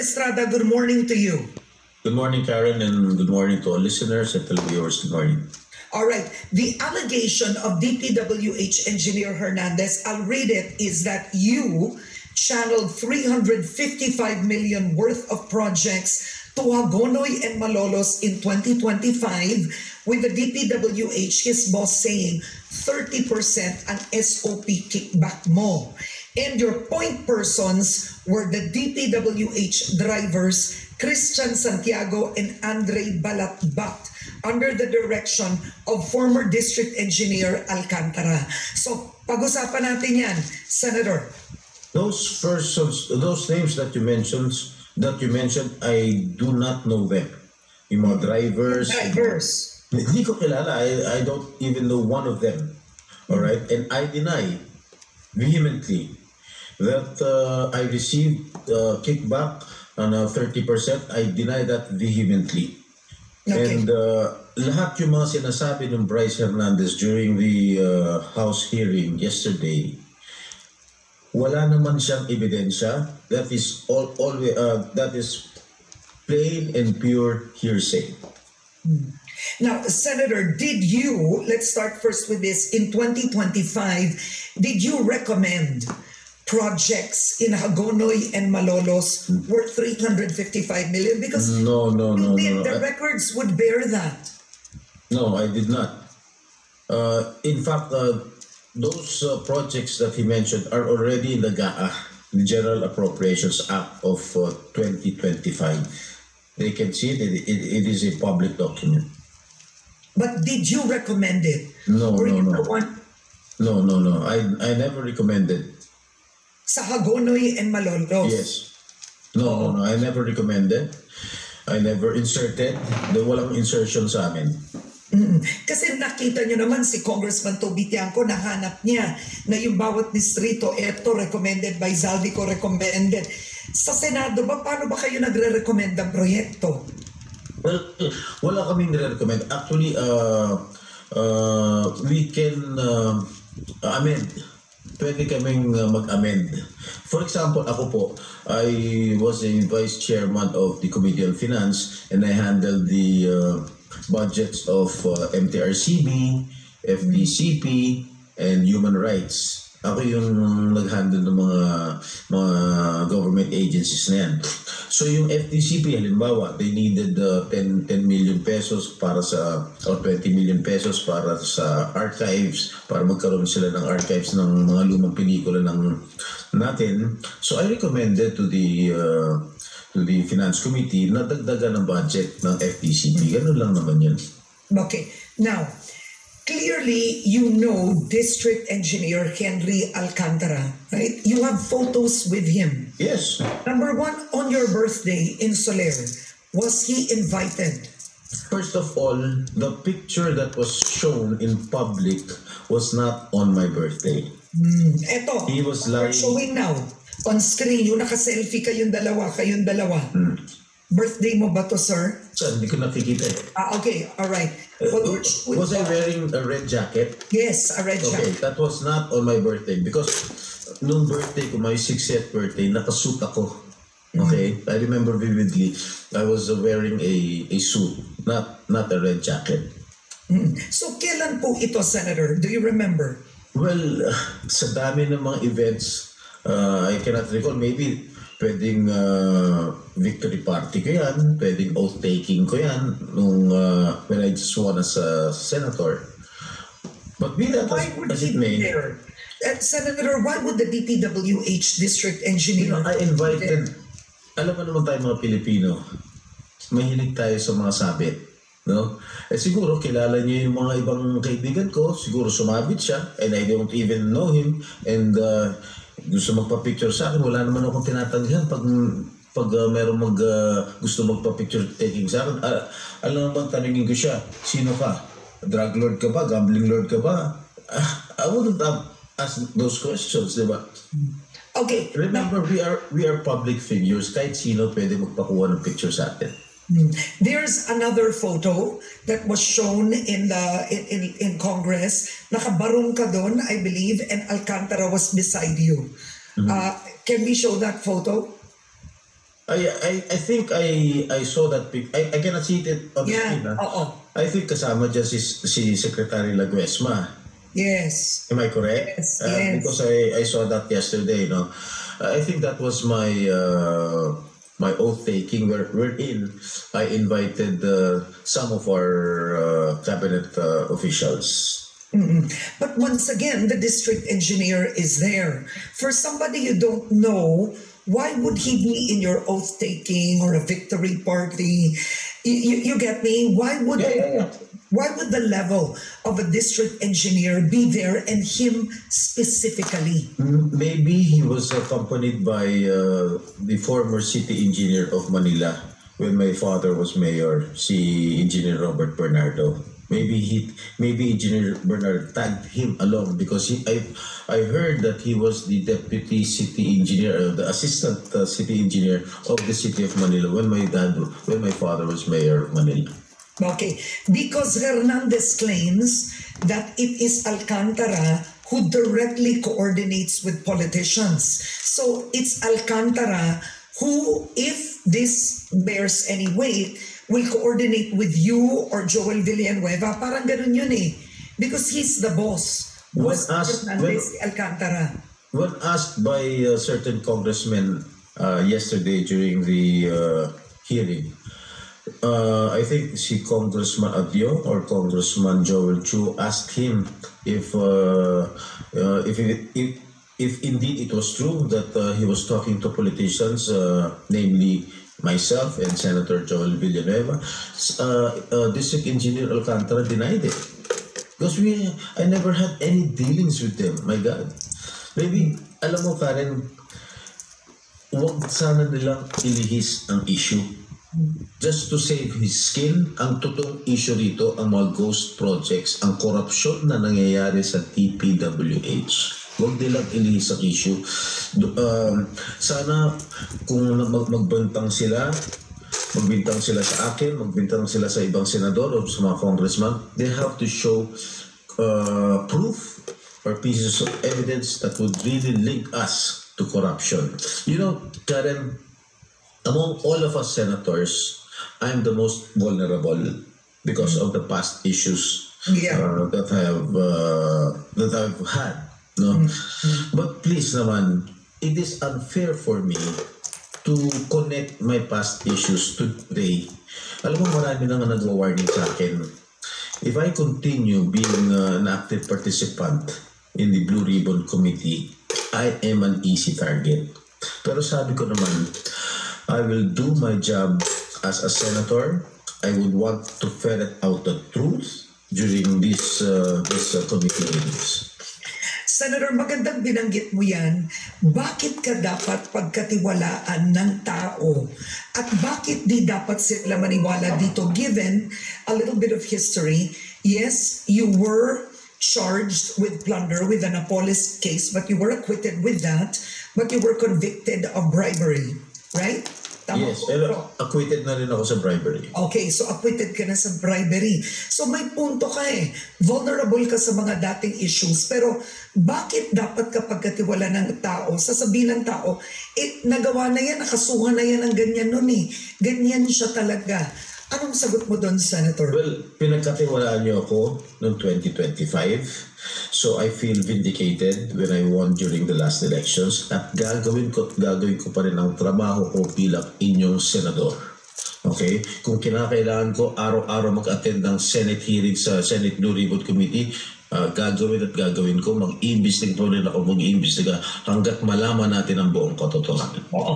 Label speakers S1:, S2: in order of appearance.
S1: Estrada, good morning to you.
S2: Good morning, Karen, and good morning to all listeners and televiewers. Good morning.
S1: All right. The allegation of DPWH Engineer Hernandez, I'll read it, is that you channeled 355 million worth of projects to Hagonoy and Malolos in 2025, with the DPWH, his boss, saying 30% ang SOP kickback mo. And your point persons were the DPWH drivers Christian Santiago and Andre Balatbat, under the direction of former District Engineer Alcantara. So, pag-usapan natin yan, Senator.
S2: Those persons, those names that you mentioned, I do not know them. Yung mga drivers. Hindi ko kilala. I don't even know one of them. All right? And I deny vehemently that I received kickback on 30%. I deny that vehemently. Okay. And lahat yung mga sinasabi ng Bryce Hernandez during the House hearing yesterday, wala naman siyang ebidensya. That is that is plain and pure hearsay.
S1: Now, Senator, let's start first with this, in 2025, did you recommend projects in Hagonoy and Malolos worth 355 million? Because
S2: no.
S1: The records would bear that.
S2: No, I did not. In fact, those projects that he mentioned are already in the GAA, the General Appropriations Act of 2025. They can see it. It is a public document.
S1: But did you recommend it?
S2: No. I never recommended.
S1: Sa Hagonoy and Malolos?
S2: Yes. No. I never recommended. I never inserted. Walang insertion sa amin.
S1: Kasi nakita nyo naman si Congressman Toby Tiangco, nahanap niya na yung bawat distrito, eto recommended by Zaldico, recommended. Sa Senado ba, paano ba kayo nagre-recommend ng proyekto?
S2: Well, wala kaming nire-recommend. Actually, we can amend. Pwede kaming mag-amend. For example, ako po, I was a vice chairman of the Committee on Finance, and I handled the budgets of MTRCB, FDCP, and Human Rights. Ako yung nag-handle ng mga government agencies na yan. So yung FDCP, halimbawa, they needed 10 million pesos para sa, or 20 million pesos para sa archives, para magkaroon sila ng archives ng mga lumang pelikula natin. So I recommended to the Finance Committee na dagdagan ng budget ng FDCP. Ganun lang naman yan.
S1: Okay. Now, clearly, you know District Engineer Henry Alcantara, right? You have photos with him.
S2: Yes.
S1: Number one, on your birthday in Soler, was he invited?
S2: First of all, the picture that was shown in public was not on my birthday.
S1: Eto,
S2: he was
S1: we're showing now on screen, yung naka-selfie kayong dalawa. Birthday mo ba to, sir?
S2: Sir, hindi ko nakikita eh.
S1: Okay, all right.
S2: Was I wearing a red jacket?
S1: Yes, a red jacket.
S2: Okay, that was not on my birthday because nung birthday ko, my 60th birthday, nakasuit ako. Okay? I remember vividly, I was wearing a suit, not a red jacket.
S1: So, kailan po ito, Senator? Do you remember?
S2: Well, sa dami ng mga events, I cannot recall. Maybe pwedeng victory party ko yan, pwedeng oath-taking ko yan nung when I just won as a senator. But be that as it may.
S1: Senator, why would the DPWH District Engineer...
S2: I invited, alam mo naman tayo mga Pilipino, mahilig tayo sa mga sabit. No? Siguro kilala niyo yung mga ibang kaibigan ko, siguro sumabit siya, and I don't even know him, and gusto magpa-picture sa akin, wala naman akong tinatanggihan pag meron gusto magpa-picture taking sa akin. Alam naman, tanungin ko siya, sino ka? Drug lord ka ba? Gambling lord ka ba? I wouldn't have asked those questions, di ba?
S1: Okay.
S2: Remember, we are public figures. Kahit sino pwede magpakuha ng picture sa atin.
S1: There's another photo that was shown in Congress. Nakabarong ka doon, I believe, and Alcantara was beside you. Can we show that photo?
S2: I think I saw that I cannot see it on the
S1: Yeah,
S2: screen.
S1: oo.
S2: I think kasama dyan si Secretary Laguesma.
S1: Yes.
S2: Am I correct?
S1: Yes, yes.
S2: Because I saw that yesterday. No, I think that was my oath taking wherein I invited some of our cabinet officials.
S1: But once again, the district engineer is there. For somebody you don't know, why would he be in your oath taking or a victory party? You get me?
S2: Yeah.
S1: Why would the level of a district engineer be there and him specifically?
S2: Maybe he was accompanied by the former city engineer of Manila when my father was mayor, si Engineer Robert Bernardo. Maybe Engineer Bernard tagged him along because I heard that he was the deputy city engineer, the assistant city engineer of the city of Manila when my father was mayor of Manila.
S1: Okay, because Hernandez claims that it is Alcantara who directly coordinates with politicians. So it's Alcantara who, if this bears any weight, will coordinate with you or Joel Villanueva. Parang ganun yun eh. Because he's the boss. Boss Hernandez Alcantara.
S2: When asked by certain congressmen yesterday during the hearing, I think si Congressman Adio or Congressman Joel Chu asked him if indeed it was true that he was talking to politicians, namely myself and Senator Joel Villanueva. District Engineer Alcantara denied it because I never had any dealings with them. My God, maybe alam mo Karen, wag sana nilang ilihis ang issue. Just to save his skin, ang totoong issue rito ang mga ghost projects, ang korupsyon na nangyayari sa DPWH. Huwag nilang ilihis ang issue. Sana kung magbintang sila sa akin, magbintang sila sa ibang senador o sa mga congressman, they have to show proof or pieces of evidence that would really link us to corruption. You know, Karen, among all of us senators, I'm the most vulnerable because of the past issues that I've had. No, but please naman, it is unfair for me to connect my past issues to today. Alam mo, marami nang nagwa-warning sa akin. If I continue being an active participant in the Blue Ribbon Committee, I am an easy target. Pero sabi ko naman, I will do my job as a senator. I would want to ferret out the truth during this committee meetings.
S1: Senator, magandang binanggit mo yan. Bakit ka dapat pagkatiwalaan ng tao? At bakit di dapat sila maniwala dito? Given a little bit of history, yes, you were charged with plunder with the Napoles case, but you were acquitted with that, but you were convicted of bribery, right? Tama
S2: Yes,
S1: po?
S2: pero acquitted na rin ako sa bribery.
S1: Okay, so acquitted ka na sa bribery. So may punto ka eh. Vulnerable ka sa mga dating issues. Pero bakit dapat kapag katiwala ng tao, sasabihin ng tao, nagawa na yan, nakasuhan na yan ng ganyan nun eh. Ganyan siya talaga. Anong sagot mo doon, Senator?
S2: Well, pinagkatiwalaan niyo ako noong 2025. So I feel vindicated when I won during the last elections at gagawin ko pa rin ang trabaho ko bilang inyong senador. Okay? Kung kinakailangan ko araw-araw mag-attend ng Senate hearing sa Senate Blue Ribbon Committee, gagawin ko, mag-iimbestiga pa rin ako, mag-iimbestiga hanggat malaman natin ang buong katotohanan.
S1: Oo.